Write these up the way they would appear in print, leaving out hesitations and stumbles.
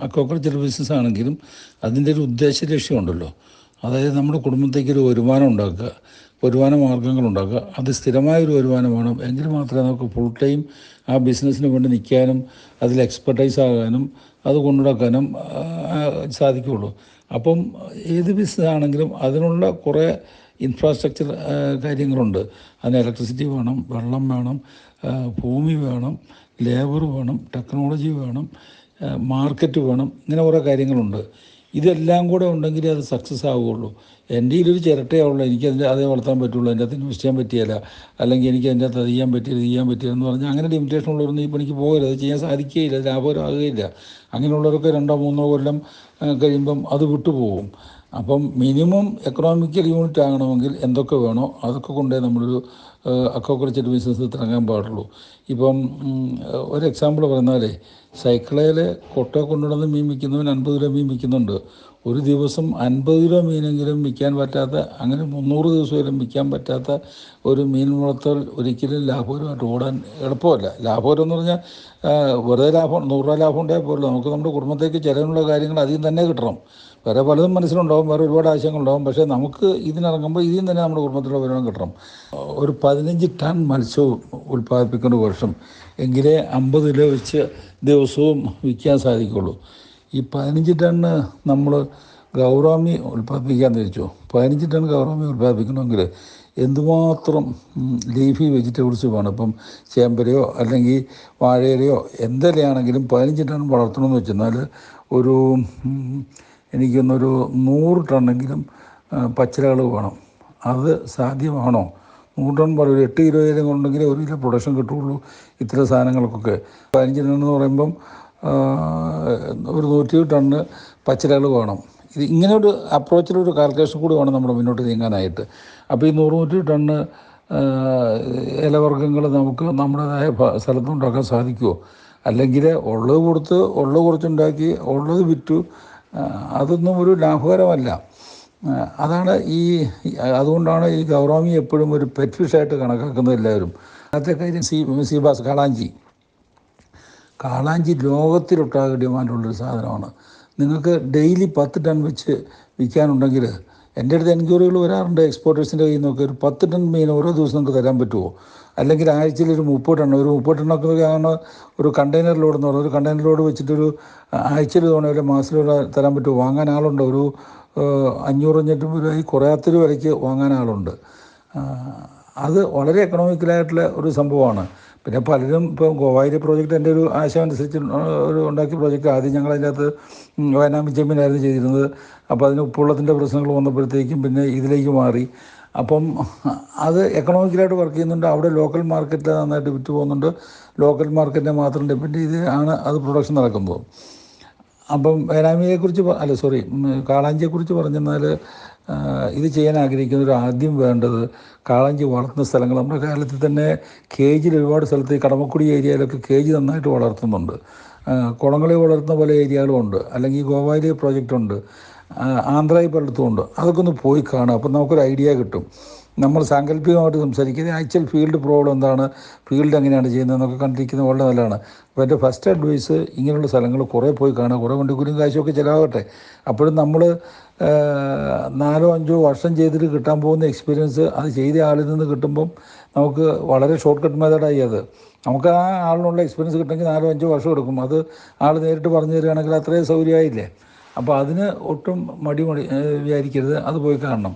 Aquaculture business ആണെങ്കിലും അതിൻ്റെ ഒരു ഉദ്ദേശ ലക്ഷ്യമുണ്ടല്ലോ. അതായത് നമ്മുടെ കുടുംബത്തേക്ക് ഒരു വരുമാനം ഉണ്ടാക്കുക, വരുമാന മാർഗ്ഗങ്ങൾ ഉണ്ടാക്കുക. അത് സ്ഥിരമായൊരു വരുമാനം വേണം. എങ്കിൽ മാത്രമേ നമുക്ക് ഫുൾ ടൈം ആ ബിസിനസ്സിന് വേണ്ടി നിൽക്കാനും അതിൽ എക്സ്പെർട്ടൈസ് ആകാനും അത് കൊണ്ടുനടക്കാനും സാധിക്കുകയുള്ളൂ. അപ്പം ഏത് ബിസിനസ് ആണെങ്കിലും അതിനുള്ള കുറേ ഇൻഫ്രാസ്ട്രക്ചർ കാര്യങ്ങളുണ്ട്. അതിന് ഇലക്ട്രിസിറ്റി വേണം, വെള്ളം വേണം, ഭൂമി വേണം, ലേബർ വേണം, ടെക്നോളജി വേണം, മാർക്കറ്റ് വേണം. ഇങ്ങനെ കുറേ കാര്യങ്ങളുണ്ട്. ഇതെല്ലാം കൂടെ ഉണ്ടെങ്കിലേ അത് സക്സസ് ആവുകയുള്ളൂ. എൻ്റെ ഒരു ചിരട്ടയാവുള്ളൂ, എനിക്കതിൻ്റെ അതേ വളർത്താൻ പറ്റുള്ളൂ, എൻ്റെ അകത്ത് ഇൻവെസ്റ്റ് ചെയ്യാൻ പറ്റിയല്ല, അല്ലെങ്കിൽ എനിക്ക് അതിൻ്റെ അകത്ത് അത് ചെയ്യാൻ പറ്റില്ല എന്ന് പറഞ്ഞാൽ അങ്ങനെ ലിമിറ്റേഷൻ ഉള്ളവരൊന്നും ഈ പണിക്ക് പോകരുത്. അത് ചെയ്യാൻ സാധിക്കുകയില്ല, ലാഭകരമാകുകയില്ല. അങ്ങനെയുള്ളവരൊക്കെ 2-3 കൊല്ലം കഴിയുമ്പം അത് വിട്ടുപോകും. അപ്പം മിനിമം എക്കണോമിക്കൽ യൂണിറ്റ് ആകണമെങ്കിൽ എന്തൊക്കെ വേണോ അതൊക്കെ കൊണ്ടേ നമ്മളൊരു അക്വാകൾച്ചർ ബിസിനസ് തുടങ്ങാൻ പാടുള്ളൂ. ഇപ്പം ഒരു എക്സാമ്പിൾ പറഞ്ഞാലേ, സൈക്കിളയിൽ കൊട്ട കൊണ്ടുവന്ന് മീൻ വിൽക്കുന്നവൻ 50 രൂപ മീൻ വിൽക്കുന്നുണ്ട്. ഒരു ദിവസം 50 രൂപ മീനെങ്കിലും വിൽക്കാൻ പറ്റാത്ത, അങ്ങനെ 300 ദിവസമെങ്കിലും വിൽക്കാൻ പറ്റാത്ത ഒരു മീൻ വളർത്തൽ ഒരിക്കലും ലാഭകരമായിട്ട് ഓടാൻ എളുപ്പമല്ല. ലാഭകരം എന്ന് പറഞ്ഞാൽ വെറുതെ ലാഭം 100 രൂപ ലാഭം ഉണ്ടായാൽ പോലും നമുക്ക് നമ്മുടെ കുടുംബത്തേക്ക് ചിലവിനുള്ള കാര്യങ്ങൾ അതിൽ തന്നെ കിട്ടണം. വേറെ പലതും മനസ്സിലുണ്ടാവും, വേറെ ഒരുപാട് ആശയങ്ങളുണ്ടാവും. പക്ഷേ നമുക്ക് ഇതിനിറങ്ങുമ്പോൾ ഇതിൽ തന്നെ നമ്മുടെ കുടുംബത്തിലുള്ള വരുമാനം കിട്ടണം. ഒരു 15 ടൺ മത്സ്യവും ഉൽപ്പാദിപ്പിക്കേണ്ട വർഷം എങ്കിലേ 50 കിലോ വെച്ച് ദിവസവും വിൽക്കാൻ സാധിക്കുള്ളൂ. ഈ 15 ടണ്ണ് നമ്മൾ ഗൗറാമി ഉൽപ്പാദിപ്പിക്കാൻ തിരിച്ചു. 15 ടൺ ഗൗറാമി ഉൽപ്പാദിപ്പിക്കണമെങ്കിൽ എന്തുമാത്രം ലീഫി വെജിറ്റബിൾസ് വേണം. ഇപ്പം ചേമ്പരയോ അല്ലെങ്കിൽ വാഴയിലയോ എന്തിലാണെങ്കിലും 15 ടൺ വളർത്തണമെന്ന് വെച്ചെന്നാൽ ഒരു എനിക്കൊന്നൊരു 100 ടണ്ണെങ്കിലും പച്ചിലകൾ വേണം. അത് സാധ്യമാണോ? 100 ടൺ പറയും, ഒരു 8 കിലോയിലും കൊണ്ടെങ്കിൽ 1 കിലോ പ്രൊഡക്ഷൻ കിട്ടുകയുള്ളൂ ഇത്തരം സാധനങ്ങൾക്കൊക്കെ. 15 ടൺ എന്ന് പറയുമ്പം ഒരു 100 ടണ്ണ് പച്ചിലകൾ വേണം. ഇത് ഇങ്ങനെ ഒരു അപ്രോച്ചിലൊരു കാൽക്കുലേഷൻ കൂടി വേണം നമ്മൾ മുന്നോട്ട് നീങ്ങാനായിട്ട്. അപ്പോൾ ഈ 100 ടണ്ണ് ഇലവർഗ്ഗങ്ങൾ നമുക്ക് നമ്മുടേതായ സ്ഥലത്തുണ്ടാക്കാൻ സാധിക്കുമോ? അല്ലെങ്കിൽ ഉള്ളത് കൊടുത്ത് ഉള്ളത് കുറച്ചുണ്ടാക്കി ഉള്ളത് വിറ്റു, അതൊന്നും ഒരു ലാഭകരമല്ല. അതുകൊണ്ടാണ് ഈ ഗൗറാമി എപ്പോഴും ഒരു പെറ്റ് ഫിഷായിട്ട് കണക്കാക്കുന്നത് എല്ലാവരും. അതിൻ്റെ കാര്യം സീബാസ് കാളാഞ്ചി ലോകത്തിലൊട്ടാകെ ഡിമാൻഡുള്ളൊരു സാധനമാണ്. നിങ്ങൾക്ക് ഡെയിലി 10 ടൺ വെച്ച് വിൽക്കാനുണ്ടെങ്കിൽ, എൻ്റെ അടുത്ത് എൻക്വയറികൾ വരാറുണ്ട് എക്സ്പോർട്ടേഴ്സിൻ്റെ കയ്യിൽ നിന്നൊക്കെ. ഒരു 10 ടൺ മീൻ ഓരോ ദിവസം നിങ്ങൾക്ക് തരാൻ പറ്റുമോ? അല്ലെങ്കിൽ ആഴ്ചയിൽ ഒരു 30 ടൺ, ഒരു 30 ടണ്ണൊക്കെ ആണ് ഒരു കണ്ടെയ്നർ ലോഡ് എന്ന് പറയുന്നത്. ഒരു കണ്ടെയ്നർ ലോഡ് വെച്ചിട്ടൊരു ആഴ്ചയിൽ തവണ മാസത്തിലൂടെ തരാൻ പറ്റുമോ? വാങ്ങാൻ ആളുണ്ട്. ഒരു 500-550 രൂപ കുറയാത്തൊരു വിലയ്ക്ക് വാങ്ങാൻ ആളുണ്ട്. അത് വളരെ എക്കണോമിക്കലായിട്ടുള്ള ഒരു സംഭവമാണ്. പിന്നെ പലരും ഇപ്പം ഗോവായിലെ പ്രോജക്റ്റ് എൻ്റെ ഒരു ആശയം അനുസരിച്ച് ഉണ്ടാക്കിയ പ്രോജക്റ്റ്. ആദ്യം ഞങ്ങൾ അതിൻ്റെ അകത്ത് വയനാട് ചെമ്മീനായിരുന്നു ചെയ്തിരുന്നത്. അപ്പോൾ അതിന് ഉപ്പുവെള്ളത്തിൻ്റെ പ്രശ്നങ്ങൾ വന്നപ്പോഴത്തേക്കും പിന്നെ ഇതിലേക്ക് മാറി. അപ്പം അത് എക്കണോമിക്കലായിട്ട് വർക്ക് ചെയ്യുന്നുണ്ട്. അവിടെ ലോക്കൽ മാർക്കറ്റിൽ നന്നായിട്ട് വിറ്റ് പോകുന്നുണ്ട്. ലോക്കൽ മാർക്കറ്റിനെ മാത്രം ഡിപ്പെൻഡ് ചെയ്ത് ആണ് അത് പ്രൊഡക്ഷൻ നടക്കുന്നത്. അപ്പം കാളാഞ്ചിയെക്കുറിച്ച് പറഞ്ഞെന്നാൽ, ഇത് ചെയ്യാൻ ആഗ്രഹിക്കുന്നവർ ആദ്യം വേണ്ടത് കാളാഞ്ചി വളർത്തുന്ന സ്ഥലങ്ങൾ. നമ്മുടെ കേരളത്തിൽ തന്നെ കേജിൽ ഒരുപാട് സ്ഥലത്ത്, ഈ കടമക്കുടി ഏരിയയിലൊക്കെ കേജ് നന്നായിട്ട് വളർത്തുന്നുണ്ട്. കുളങ്ങളിൽ വളർത്തുന്ന പല ഏരിയകളും ഉണ്ട്. അല്ലെങ്കിൽ ഗോവായിലെ പ്രോജക്റ്റ് ഉണ്ട്, ആന്ധ്രയിൽ പലയിടത്തുമുണ്ട്. അതൊക്കെ ഒന്ന് പോയി കാണുക. അപ്പം നമുക്കൊരു ഐഡിയ കിട്ടും. നമ്മൾ സാങ്കല്പികമായിട്ട് സംസാരിക്കുന്നത് ആക്ച്വൽ ഫീൽഡ് പ്രോബ്ലം എന്താണ്, ഫീൽഡ് എങ്ങനെയാണ് ചെയ്യുന്നതെന്നൊക്കെ കണ്ടിരിക്കുന്നത് വളരെ നല്ലതാണ്. അപ്പോൾ എൻ്റെ ഫസ്റ്റ് അഡ്വൈസ്, ഇങ്ങനെയുള്ള സ്ഥലങ്ങൾ കുറേ പോയി കാണുക. കുറേ വണ്ടിക്കൂലിയും കാശുമൊക്കെ ചിലവാകട്ടെ. അപ്പോഴും നമ്മൾ 4-5 വർഷം ചെയ്തിട്ട് കിട്ടാൻ പോകുന്ന എക്സ്പീരിയൻസ് അത് ചെയ്ത ആളിൽ നിന്ന് കിട്ടുമ്പം നമുക്ക് വളരെ ഷോർട്ട് കട്ട് മെത്തേഡായി. അത് നമുക്ക് ആ ആളിനുള്ള എക്സ്പീരിയൻസ് കിട്ടണമെങ്കിൽ 4-5 വർഷം എടുക്കും. അത് ആൾ നേരിട്ട് പറഞ്ഞു തരികയാണെങ്കിൽ അത്രയും സൗകര്യമായില്ലേ. അപ്പോൾ അതിന് ഒട്ടും മടി വിചാരിക്കരുത്, അത് പോയി കാണണം.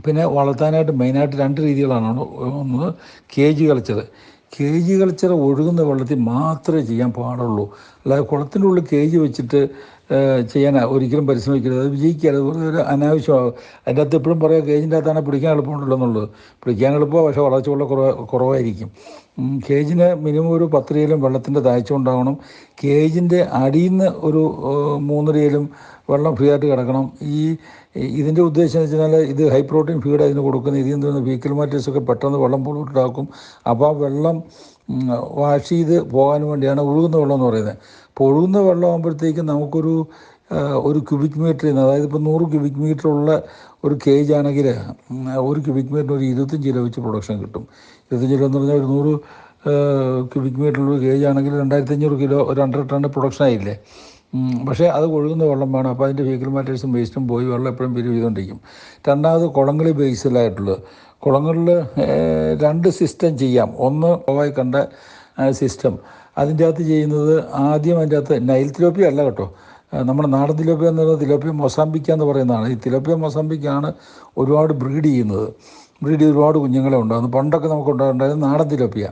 പിന്നെ വളർത്താനായിട്ട് മെയിനായിട്ട് 2 രീതികളാണ്. ഒന്ന് കേജ് കൾച്ചർ ഒഴുകുന്ന വെള്ളത്തിൽ മാത്രമേ ചെയ്യാൻ പാടുള്ളൂ. അല്ലാതെ കുളത്തിൻ്റെ ഉള്ളിൽ കേജ് വെച്ചിട്ട് ചെയ്യാൻ ഒരിക്കലും പരിശ്രമിക്കരുത്. അത് വിജയിക്കരുത്. ഒരു അനാവശ്യമാകും. അതിൻ്റെ അകത്ത് എപ്പോഴും പറയാം, കേജിൻ്റെ അകത്താണ് പിടിക്കാൻ എളുപ്പമുണ്ടല്ലോ എന്നുള്ളത്. പിടിക്കാൻ എളുപ്പമാണ്, പക്ഷേ വളർച്ച വളരെ കുറവായിരിക്കും. കേജിന് മിനിമം ഒരു 10 രൂപയിലും വെള്ളത്തിൻ്റെ താഴ്ച ഉണ്ടാകണം. കേജിൻ്റെ അടിയിൽ നിന്ന് ഒരു 3 രൂപയിലും വെള്ളം ഫ്രീ ആയിട്ട് കിടക്കണം. ഇതിൻ്റെ ഉദ്ദേശം എന്ന് വെച്ചാൽ, ഇത് ഹൈ പ്രോട്ടീൻ ഫീഡ് അതിന് കൊടുക്കുന്നത്. ഇതിൽ നിന്ന് ഫീക്കൽ മാറ്റേഴ്സൊക്കെ പെട്ടെന്ന് വെള്ളം പൊള്ളിട്ടാക്കും. അപ്പോൾ ആ വെള്ളം വാഷ് ചെയ്ത് പോകാൻ വേണ്ടിയാണ് ഒഴുകുന്ന വെള്ളം എന്ന് പറയുന്നത്. അപ്പോൾ ഒഴുകുന്ന വെള്ളം ആകുമ്പോഴത്തേക്കും നമുക്കൊരു ക്യൂബിക് മീറ്ററിൽ നിന്ന്, അതായത് ഇപ്പോൾ 100 ക്യൂബിക് മീറ്റർ ഉള്ള ഒരു കേജ് ആണെങ്കിൽ 1 ക്യൂബിക് മീറ്ററിന് ഒരു 25 കിലോ വെച്ച് പ്രൊഡക്ഷൻ കിട്ടും. 25 കിലോ എന്ന് പറഞ്ഞാൽ ഒരു 100 ക്യൂബിക് മീറ്ററുള്ള കേജ് ആണെങ്കിൽ 2500 കിലോ, ഒരു 100 ടൺ പ്രൊഡക്ഷൻ ആയില്ലേ. പക്ഷേ അത് ഒഴുകുന്ന വെള്ളം വേണം. അപ്പോൾ അതിൻ്റെ ഫീക്കൽ മാറ്റേഴ്സും വേസ്റ്റും പോയി വെള്ളം എപ്പോഴും പിരിവ് ചെയ്തുകൊണ്ടിരിക്കും. രണ്ടാമത് കുളങ്ങളിൽ ബേസിലായിട്ടുള്ളത്, കുളങ്ങളിൽ 2 സിസ്റ്റം ചെയ്യാം. ഒന്ന് ഗോവായി കണ്ട സിസ്റ്റം, അതിൻ്റെ അകത്ത് ചെയ്യുന്നത് ആദ്യം അതിൻ്റെ അകത്ത് നൈൽ തിലോപ്പിയ അല്ല കേട്ടോ, നമ്മുടെ നാടൻ തിലോപ്പിയ എന്ന് പറയുന്നത് തിലോപ്പിയ മൊസാമ്പിക്ക എന്ന് പറയുന്നതാണ്. ഈ തിലോപ്പിയ മൊസാമ്പിക്കാണ് ഒരുപാട് ബ്രീഡ് ചെയ്യുന്നത്. ബ്രീഡ് ചെയ്ത് ഒരുപാട് കുഞ്ഞുങ്ങളെ ഉണ്ടാകുന്നു. പണ്ടൊക്കെ നമുക്ക് ഉണ്ടായിരുന്നത് നാടൻ തിലോപ്പിയ.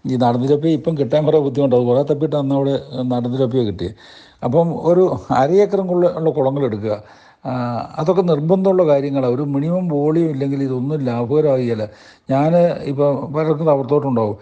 ഈ നാടൻ തിലോപ്പിയ ഇപ്പം കിട്ടാൻ കുറേ ബുദ്ധിമുട്ടാണ്. കുറേ തപ്പിയിട്ട് അന്ന് അവിടെ നാടൻ തിലോപ്പിയ കിട്ടി. അപ്പം ഒരു 1/2 ഏക്കറും ഉള്ള കുളങ്ങളെടുക്കുക. അതൊക്കെ നിർബന്ധമുള്ള കാര്യങ്ങളാണ്. ഒരു മിനിമം വോളിയം ഇല്ലെങ്കിൽ ഇതൊന്നും ലാഭകരമാകില്ല. ഞാൻ ഇപ്പോൾ പലർക്കും റബ്ബർ തോട്ടമുണ്ടാവും.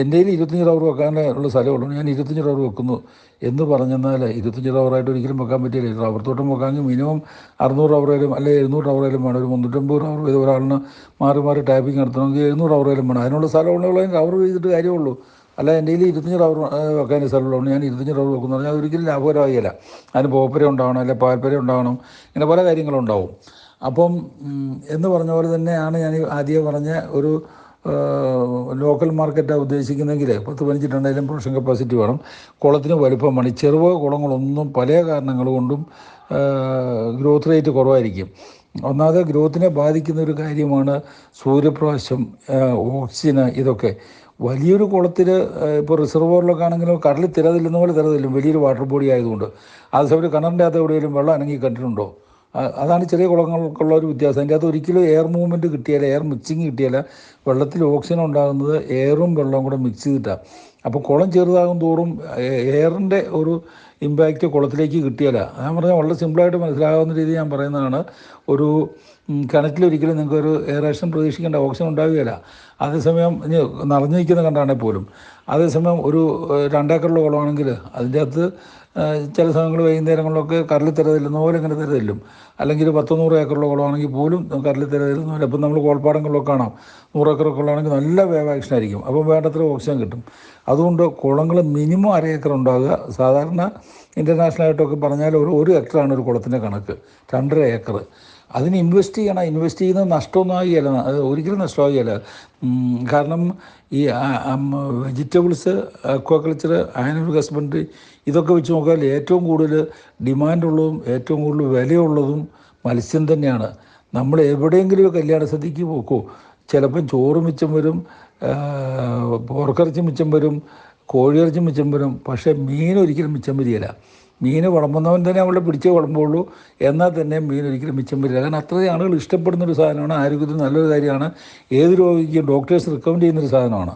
എൻ്റെ കയ്യിൽ 25 റബ്ബർ വെക്കാനുള്ള സ്ഥലമുള്ളൂ, ഞാൻ 25 റബ്ബർ വെക്കുന്നു എന്ന് പറഞ്ഞെന്നാൽ 25 റബ്ബറായിട്ട് ഒരിക്കലും വെക്കാൻ പറ്റില്ല. റബ്ബർ തോട്ടം വെക്കാമെങ്കിൽ മിനിമം 600 റബ്ബറേലും അല്ലെങ്കിൽ 700 റബ്ബറേലും വേണം. ഒരു 350 റബ്ബർ ചെയ്ത് ഒരാളിന് മാറി മാറി ടാപ്പിംഗ് നടത്തണമെങ്കിൽ 700 റബ്ബറേലും വേണം. അതിനുള്ള സ്ഥലമുള്ളവരെയും റബ്ബർ ചെയ്തിട്ട് കാര്യമുള്ളൂ. അല്ല എൻ്റെ കയ്യിൽ 25 റബ്ബർ വെക്കാൻ സ്ഥലമുള്ളൂ, ഞാൻ 25 റബ്ബർ വെക്കുന്നു പറഞ്ഞാൽ അതൊരിക്കലും ലാഭകരമാകില്ല. അതിന് പോപ്പര ഉണ്ടാവണം, അല്ലെങ്കിൽ പാൽപ്പര ഉണ്ടാവണം, ഇങ്ങനെ പല കാര്യങ്ങളുണ്ടാവും. അപ്പം എന്ന് പറഞ്ഞ പോലെ തന്നെയാണ് ഞാൻ ആദ്യം പറഞ്ഞ ഒരു ലോക്കൽ മാർക്കറ്റാണ് ഉദ്ദേശിക്കുന്നതെങ്കിൽ 10-15 ടണ്ണിലും പ്രൊഡക്ഷൻ കപ്പാസിറ്റി വേണം. കുളത്തിന് വലുപ്പം വേണം. ചെറുവ കുളങ്ങളൊന്നും പല കാരണങ്ങൾ കൊണ്ടും ഗ്രോത്ത് റേറ്റ് കുറവായിരിക്കും. ഒന്നാമത് ഗ്രോത്തിനെ ബാധിക്കുന്ന ഒരു കാര്യമാണ് സൂര്യപ്രകാശം, ഓക്സിജന്, ഇതൊക്കെ. വലിയൊരു കുളത്തിൽ ഇപ്പോൾ റിസർവോറിലൊക്കെ ആണെങ്കിലും കടലിൽ തിരതില്ലുന്ന പോലെ തിരതില്ലും, വലിയൊരു വാട്ടർ ബോഡി ആയതുകൊണ്ട്. അതേസമയം കിണറിൻ്റെ അകത്ത് എവിടെയെങ്കിലും വെള്ളം അനങ്ങി കണ്ടിട്ടുണ്ടോ? അതാണ് ചെറിയ കുളങ്ങൾക്കുള്ള ഒരു വ്യത്യാസം. അതിൻ്റെ അകത്ത് ഒരിക്കലും എയർ മൂവ്മെൻറ്റ് കിട്ടിയാൽ, എയർ മിക്സിങ് കിട്ടിയാൽ, വെള്ളത്തിൽ ഓക്സിജൻ ഉണ്ടാകുന്നത് എയറും വെള്ളവും കൂടെ മിക്സ് ചെയ്തിട്ടാണ്. അപ്പോൾ കുളം ചെറുതാകും തോറും എയറിൻ്റെ ഒരു ഇമ്പാക്റ്റ് കുളത്തിലേക്ക് കിട്ടിയാല. ഞാൻ പറഞ്ഞാൽ വളരെ സിമ്പിളായിട്ട് മനസ്സിലാകാവുന്ന രീതിയിൽ ഞാൻ പറയുന്നതാണ്. ഒരു കിണറ്റിലൊരിക്കലും നിങ്ങൾക്കൊരു എയറേഷൻ പ്രതീക്ഷിക്കേണ്ട, ഓക്സിജൻ ഉണ്ടാവുകയില്ല. അതേസമയം ഇനി നിറഞ്ഞു നിൽക്കുന്ന കണ്ടാണെങ്കിൽ പോലും, അതേസമയം ഒരു 2 ഏക്കറുള്ള കുളമാണെങ്കിൽ അതിൻ്റെ അകത്ത് ചില സമയങ്ങൾ വൈകുന്നേരങ്ങളിലൊക്കെ കടലിൽ തിരതില്ലുന്ന പോലെ ഇങ്ങനെ തിരതില്ലും. അല്ലെങ്കിൽ 10-100 ഏക്കറുള്ള കുളമാണെങ്കിൽ പോലും കടലിൽ തിരതില്ലുന്ന പോലെ. ഇപ്പം നമ്മൾ കോൾപ്പാടങ്ങളിലൊക്കെ കാണാം, 100 ഏക്കറൊക്കെ ഉള്ളതാണെങ്കിൽ നല്ല വേവ് ആക്ഷൻ ആയിരിക്കും. അപ്പം വേണ്ടത്ര ഓക്സിജൻ കിട്ടും. അതുകൊണ്ട് കുളങ്ങൾ മിനിമം 1/2 ഏക്കർ ഉണ്ടാകുക. സാധാരണ ഇൻ്റർനാഷണലായിട്ടൊക്കെ പറഞ്ഞാൽ ഒരു ഹെക്ടറാണ് ഒരു കുളത്തിൻ്റെ കണക്ക്, 2.5 ഏക്കർ. അതിന് ഇൻവെസ്റ്റ് ചെയ്യണം. ഇൻവെസ്റ്റ് ചെയ്യുന്നത് നഷ്ടമൊന്നും ആകുകയില്ല, ഒരിക്കലും നഷ്ടമാകുകയില്ല. കാരണം ഈ വെജിറ്റബിൾസ്, അക്വാകൾച്ചർ, ആനിമൽ ഹസ്ബൻഡറി, ഇതൊക്കെ വെച്ച് നോക്കിയാൽ ഏറ്റവും കൂടുതൽ ഡിമാൻഡുള്ളതും ഏറ്റവും കൂടുതൽ വിലയുള്ളതും മത്സ്യം തന്നെയാണ്. നമ്മൾ എവിടെയെങ്കിലും കല്യാണ സദ്യക്ക് പോക്കോ, ചിലപ്പം ചോറ് മിച്ചം വരും, പോർക്കിറച്ചി മിച്ചം വരും, കോഴിയിറച്ചി മിച്ചം വരും. പക്ഷേ മീൻ ഒരിക്കലും മിച്ചം വരികയില്ല. മീൻ വിളമ്പുന്നവൻ തന്നെ അവളെ പിടിച്ചേ വിളമ്പുള്ളൂ. എന്നാൽ തന്നെ മീൻ ഒരിക്കലും മിച്ചം വരില്ല. കാരണം അത്രയും ആളുകൾ ഇഷ്ടപ്പെടുന്നൊരു സാധനമാണ്, ആരോഗ്യത്തിന് നല്ലൊരു കാര്യമാണ്, ഏത് രോഗിക്കും ഡോക്ടേഴ്സ് റിക്കമെൻഡ് ചെയ്യുന്നൊരു സാധനമാണ്.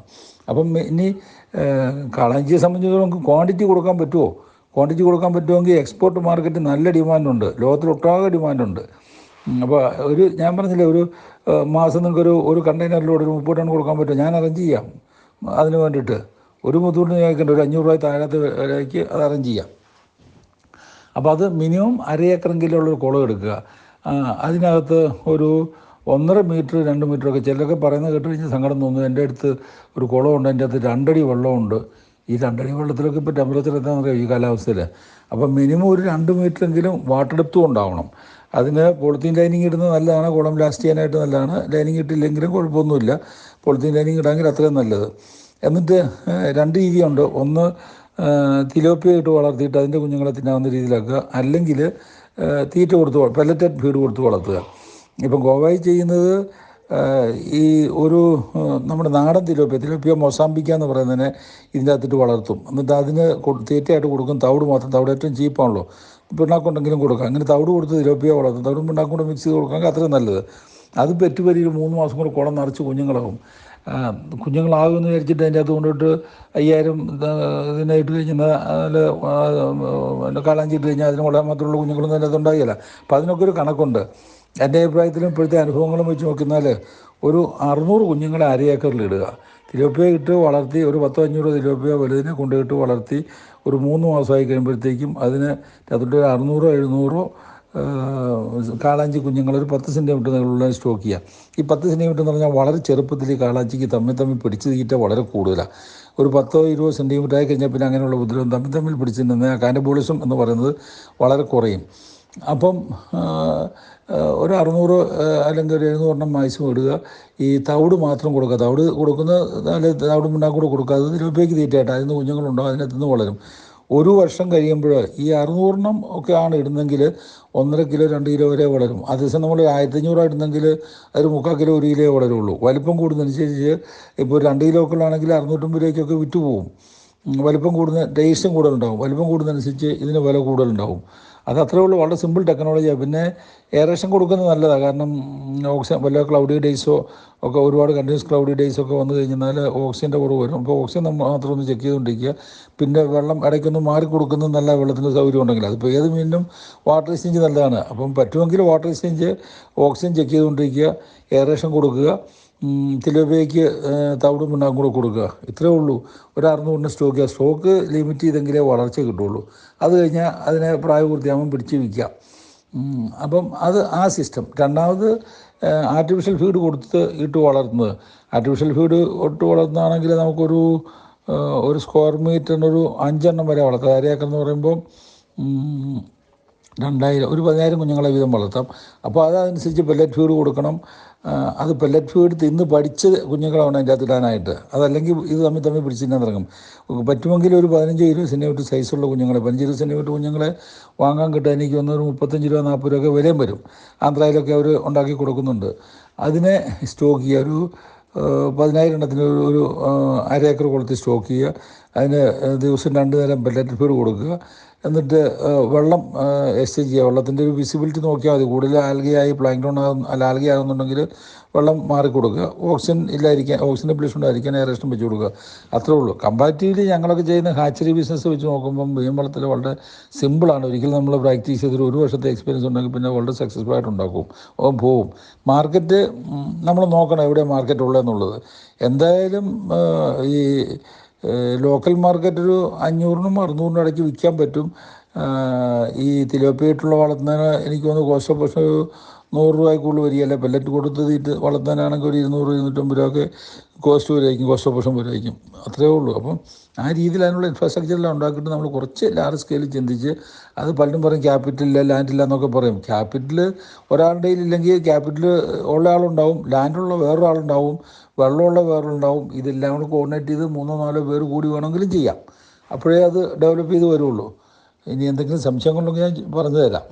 അപ്പം ഇനി കാളാഞ്ചിയെ സംബന്ധിച്ചിടത്തോളം നമുക്ക് ക്വാണ്ടിറ്റി കൊടുക്കാൻ പറ്റുമോ? ക്വാണ്ടിറ്റി കൊടുക്കാൻ പറ്റുമെങ്കിൽ എക്സ്പോർട്ട് മാർക്കറ്റ് നല്ല ഡിമാൻഡുണ്ട്, ലോകത്തിലൊട്ടാകെ ഡിമാൻഡുണ്ട്. അപ്പോൾ ഞാൻ പറഞ്ഞില്ലേ, ഒരു മാസം നിങ്ങൾക്ക് ഒരു കണ്ടെയ്നറിലൂടെ ഒരു 30 ടൺ കൊടുക്കാൻ പറ്റും. ഞാൻ അറേഞ്ച് ചെയ്യാം. അതിന് വേണ്ടിയിട്ട് ഒരു ബുദ്ധിമുട്ട് ചോദിക്കേണ്ട, ഒരു 500 രൂപ താഴത്തെ വിലയ്ക്ക് അത് അറേഞ്ച് ചെയ്യാം. അപ്പോൾ അത് മിനിമം 1/2 ഏക്കറെങ്കിലും ഉള്ളൊരു കുളം എടുക്കുക. അതിനകത്ത് ഒരു 1.5 മീറ്റർ 2 മീറ്ററൊക്കെ, ചിലരൊക്കെ പറയുന്നത് കേട്ട് കഴിഞ്ഞാൽ സങ്കടം തോന്നുന്നു. എൻ്റെ അടുത്ത് ഒരു കുളമുണ്ട്, അതിൻ്റെ അകത്ത് 2 അടി വെള്ളമുണ്ട്. ഈ 2 അടി വെള്ളത്തിലൊക്കെ ഇപ്പോൾ ടെമ്പറേച്ചർ എന്താണെന്ന് അറിയാം ഈ കാലാവസ്ഥയിൽ. അപ്പം മിനിമം ഒരു 2 മീറ്ററെങ്കിലും വാട്ടർ ഡെപ്തും ഉണ്ടാവണം. അതിന് പോളിത്തീൻ ലൈനിങ് ഇടുന്നത് നല്ലതാണ്, കുളം ലാസ്റ്റ് ചെയ്യാനായിട്ട് നല്ലതാണ്. ലൈനിങ് ഇട്ടില്ലെങ്കിലും കുഴപ്പമൊന്നുമില്ല, പോളിത്തീൻ ലൈനിങ് ഇടാമെങ്കിൽ അത്രയും നല്ലത്. എന്നിട്ട് 2 രീതിയുണ്ട്. ഒന്ന് തിലോപ്പിയ ഇട്ട് വളർത്തിയിട്ട് അതിൻ്റെ കുഞ്ഞുങ്ങളെ തിന്നാവുന്ന രീതിയിലാക്കുക, അല്ലെങ്കിൽ തീറ്റ കൊടുത്ത് പെല്ലറ്റഡ് ഫീഡ് കൊടുത്ത് വളർത്തുക. ഇപ്പം ഗോവായി ചെയ്യുന്നത് ഈ ഒരു നമ്മുടെ നാടൻ തിലോപ്പിയ മൊസാമ്പിക്ക എന്ന് പറയുന്നതിനെ ഇതിൻ്റെ അകത്തിട്ട് വളർത്തും. എന്നിട്ട് അതിന് തീറ്റയായിട്ട് കൊടുക്കും തവിട് മാത്രം. തവിട് ഏറ്റവും ചീപ്പാണല്ലോ, പിണ്ണാക്കുണ്ടെങ്കിലും കൊടുക്കാം. അങ്ങനെ തവിട് കൊടുത്ത് തിലോപ്പിയ വളർത്തും. തവിടും പിണ്ണാക്കും കൂടെ മിക്സ് ചെയ്ത് കൊടുക്കാമെങ്കിൽ അത്രയും നല്ലത്. അത് പെറ്റുപരി 3 മാസം കൂടെ കുളം നിറച്ച് കുഞ്ഞുങ്ങളാകും. കുഞ്ഞുങ്ങളാകുമെന്ന് വിചാരിച്ചിട്ട് അതിൻ്റെ അകത്ത് കൊണ്ടിട്ട് 5000 ഇതിനെ ഇട്ട് കഴിഞ്ഞാൽ അതിൽ കാലാഞ്ചി ഇട്ട് കഴിഞ്ഞാൽ അതിന് കൊള്ളാൻ മാത്രമുള്ള കുഞ്ഞുങ്ങളൊന്നും അതിനകത്ത് ഉണ്ടാകില്ല. അപ്പോൾ അതിനൊക്കെ ഒരു കണക്കുണ്ട്. എൻ്റെ അഭിപ്രായത്തിലും ഇപ്പോഴത്തെ അനുഭവങ്ങളും വെച്ച് നോക്കിയാൽ ഒരു 600 കുഞ്ഞുങ്ങളെ 1/2 ഏക്കറിൽ ഇടുക. തിലോപ്പിയ ഇട്ട് വളർത്തി ഒരു 10-500 തിലോപ്പിയ വലുതിനെ കൊണ്ടുപോയിട്ട് വളർത്തി ഒരു 3 മാസമായി കഴിയുമ്പോഴത്തേക്കും അതിന് അതിൻ്റെ 600-700 കാളാഞ്ചി കുഞ്ഞുങ്ങൾ ഒരു 10 സെൻറ്റിമീറ്റർ നീളമുള്ള സ്റ്റോക്ക് ചെയ്യുക. ഈ 10 സെൻറ്റിമീറ്റർ എന്ന് പറഞ്ഞാൽ വളരെ ചെറുപ്പത്തിൽ ഈ കാളാഞ്ചിക്ക് തമ്മിൽ പിടിച്ച് തീറ്റ വളരെ കൂടുതലാണ്. ഒരു 10-20 സെൻറ്റിമീറ്റർ ആയി കഴിഞ്ഞാൽ പിന്നെ അങ്ങനെയുള്ള ഉപദ്രവം തമ്മിൽ പിടിച്ച് നിന്ന് കാനബോളിസം എന്ന് പറയുന്നത് വളരെ കുറയും. അപ്പം ഒരു 600 അല്ലെങ്കിൽ ഒരു 700 മാക്സിമം ഇടുക. ഈ തവിട് മാത്രം കൊടുക്കുക. തവിട് കൊടുക്കുന്ന തവിട് പിണ്ണാക്കൂടെ കൊടുക്കുക. അത് തിലോപ്പിയയ്ക്ക് തീറ്റയായിട്ട് അതിൽ നിന്ന് കുഞ്ഞുങ്ങളുണ്ടാകും, അതിനകത്ത് നിന്ന് വളരും. ഒരു വർഷം കഴിയുമ്പോൾ ഈ 600 ഒക്കെ ആണ് ഇടുന്നെങ്കിൽ 1.5 കിലോ 2 കിലോ വരെ വളരും. അതേസമയം നമ്മൾ 1500 ഇടുന്നെങ്കിൽ അതൊരു 3/4 കിലോ 1 കിലോ വളരുള്ളൂ. വലിപ്പം കൂടുന്നതനുസരിച്ച് ഇപ്പോൾ 2 കിലോ ഒക്കെ ആണെങ്കിൽ 650 രൂപയ്ക്കൊക്കെ വിറ്റ് പോകും. വലിപ്പം കൂടുന്ന ടേസ്റ്റും കൂടുതലുണ്ടാവും. വലിപ്പം കൂടുന്നതനുസരിച്ച് ഇതിന് വില കൂടുതലുണ്ടാവും. അത് അത്രേ ഉള്ളൂ. വളരെ സിമ്പിൾ ടെക്നോളജിയാണ്. പിന്നെ എയറേഷൻ കൊടുക്കുന്നത് നല്ലതാണ്. കാരണം ഓക്സിജൻ വല്ല ക്ലൗഡി ഡേയ്സോ ഒക്കെ ഒരുപാട് കണ്ടിന്യൂസ് ക്ലൗഡി ഡേയ്സ് ഒക്കെ വന്നു കഴിഞ്ഞാൽ ഓക്സിജൻ്റെ കുറവ് വരും. അപ്പോൾ ഓക്സിജൻ നമ്മൾ മാത്രം ഒന്ന് ചെക്ക് ചെയ്തുകൊണ്ടിരിക്കുക. പിന്നെ വെള്ളം ഇടയ്ക്കൊന്ന് മാറി കൊടുക്കുന്നത് നല്ല വെള്ളത്തിന് സൗകര്യം ഉണ്ടെങ്കിൽ. അതിപ്പോൾ ഏത് മീനിനും വാട്ടർ എക്സ്ചേഞ്ച് നല്ലതാണ്. അപ്പം പറ്റുമെങ്കിൽ വാട്ടർ എക്സ്ചേഞ്ച് ഓക്സിജൻ ചെക്ക് ചെയ്തുകൊണ്ടിരിക്കുക, എയറേഷൻ കൊടുക്കുക, തിലോപ്പിയയ്ക്ക് തവിടും പിണ്ണാക്കും കൂടെ കൊടുക്കുക. ഇത്രയേ ഉള്ളൂ. ഒരു 600 സ്റ്റോക്ക് ചെയ്യുക. സ്റ്റോക്ക് ലിമിറ്റ് ചെയ്തെങ്കിലേ വളർച്ച കിട്ടുള്ളൂ. അത് കഴിഞ്ഞാൽ അതിനെ പ്രായപൂർത്തിയാകുമ്പം പിടിച്ച് വിൽക്കാം. അപ്പം അത് ആ സിസ്റ്റം. രണ്ടാമത് ആർട്ടിഫിഷ്യൽ ഫീഡ് കൊടുത്ത് ഇട്ട് വളർത്തുന്നത്. ആർട്ടിഫിഷ്യൽ ഫീഡ് ഇട്ട് വളർത്തുന്നതാണെങ്കിൽ നമുക്കൊരു ഒരു സ്ക്വയർ മീറ്ററിനൊരു 5 വരെ വളർത്താം. അരയേക്കർ എന്ന് പറയുമ്പോൾ 2000 ഒരു 10,000 കുഞ്ഞുങ്ങളെ വീതം വളർത്താം. അപ്പോൾ അതനുസരിച്ച് പെല്ലറ്റ് ഫീഡ് കൊടുക്കണം. അത് പെല്ലറ്റ് ഫീഡ് തിന്ന് പഠിച്ച് കുഞ്ഞുങ്ങളാണ് അതിൻ്റെ അകത്ത് ഇടാനായിട്ട്. അതല്ലെങ്കിൽ ഇത് തമ്മിൽ പിടിച്ച് തിന്നാൻ തുടങ്ങും. പറ്റുമെങ്കിൽ ഒരു 15-20 സെൻറ്റിമീറ്റർ സൈസുള്ള കുഞ്ഞുങ്ങളെ, 15-20 സെൻറ്റിമീറ്റർ കുഞ്ഞുങ്ങളെ വാങ്ങാൻ കിട്ടാൻ എനിക്ക് തോന്നുന്ന ഒരു 35 രൂപ 40 രൂപ വിലയും വരും. ആന്ധ്രയിലൊക്കെ അവർ ഉണ്ടാക്കി കൊടുക്കുന്നുണ്ട്. അതിനെ സ്റ്റോക്ക് ചെയ്യുക. ഒരു 10,000 എണ്ണത്തിന് ഒരു 1/2 ഏക്കർ കൊടുത്ത് സ്റ്റോക്ക് ചെയ്യുക. അതിന് ദിവസം 2 നേരം പെല്ലറ്റ് ഫീഡ് കൊടുക്കുക. എന്നിട്ട് വെള്ളം എക്സ്ചേഞ്ച് ചെയ്യുക. വെള്ളത്തിൻ്റെ ഒരു വിസിബിലിറ്റി നോക്കിയാൽ മതി. കൂടുതൽ ആൽഗയായി പ്ലാങ്ക്ടോൺ ആൽഗ ആകുന്നുണ്ടെങ്കിൽ വെള്ളം മാറിക്കൊടുക്കുക. ഓക്സിജൻ ഇല്ലായിരിക്കാൻ, ഓക്സിജൻ ഡെപ്ലീഷൻ ഉണ്ടായിരിക്കാൻ എയറേഷൻ വെച്ച് കൊടുക്കുക. അത്രേ ഉള്ളൂ. കമ്പാരിറ്റീവ്ലി ഞങ്ങളൊക്കെ ചെയ്യുന്ന ഹാച്ചറി ബിസിനസ് വെച്ച് നോക്കുമ്പം മീൻ വളർത്തൽ വളരെ സിമ്പിളാണ്. ഒരിക്കലും നമ്മൾ പ്രാക്ടീസ് ചെയ്തിട്ട് 1 വർഷത്തെ എക്സ്പീരിയൻസ് ഉണ്ടെങ്കിൽ പിന്നെ വളരെ സക്സസ്ഫുൾ ആയിട്ട് ഉണ്ടാക്കും. പോവും. മാർക്കറ്റ് നമ്മൾ നോക്കണം എവിടെ മാർക്കറ്റ് ഉള്ളതെന്നുള്ളത്. എന്തായാലും ഈ ലോക്കൽ മാർക്കറ്റ് ഒരു 500-നും 600-നും ഇടയ്ക്ക് വിൽക്കാൻ പറ്റും. ഈ തിലോപ്പിയായിട്ടുള്ള വളർത്തുന്നതിന് എനിക്ക് തോന്നുന്നു കോസ്റ്റ് ഓഫ് പ്രൊഡക്ഷൻ 100 രൂപയ്ക്കുള്ളിൽ വരികയല്ല. പെല്ലറ്റ് കൊടുത്ത് തീറ്റ് വളർത്താനാണെങ്കിൽ ഒരു 200-250 രൂപയൊക്കെ കോസ്റ്റ് വരുമായിരിക്കും, കോസ്റ്റ് ഓഫ് പ്രൊഡക്ഷൻ വരുമായിരിക്കും. അത്രയേ ഉള്ളൂ. അപ്പം ആ രീതിയിൽ അതിനുള്ള ഇൻഫ്രാസ്ട്രക്ചറെല്ലാം ഉണ്ടാക്കിയിട്ട് നമ്മൾ കുറച്ച് ലാർജ് സ്കെയിലിൽ ചിന്തിച്ച്, അത് പലരും പറയും ക്യാപിറ്റലില്ല, ലാൻഡില്ല എന്നൊക്കെ പറയും. ക്യാപിറ്റൽ ഒരാളുടെ ഇല്ലെങ്കിൽ ക്യാപിറ്റൽ ഉള്ള ആളുണ്ടാവും, ലാൻഡുള്ള വേറൊരാളുണ്ടാവും, വെള്ളമുള്ള വേറൊരാളുണ്ടാവും. ഇതെല്ലാം കൂടെ കോർഡിനേറ്റ് ചെയ്ത് 3-4 പേര് കൂടി വേണമെങ്കിലും ചെയ്യാം. അപ്പോഴേ അത് ഡെവലപ്പ് ചെയ്ത് വരുള്ളൂ. ഇനി എന്തെങ്കിലും സംശയങ്ങളുണ്ടെങ്കിൽ ഞാൻ പറഞ്ഞു തരാം.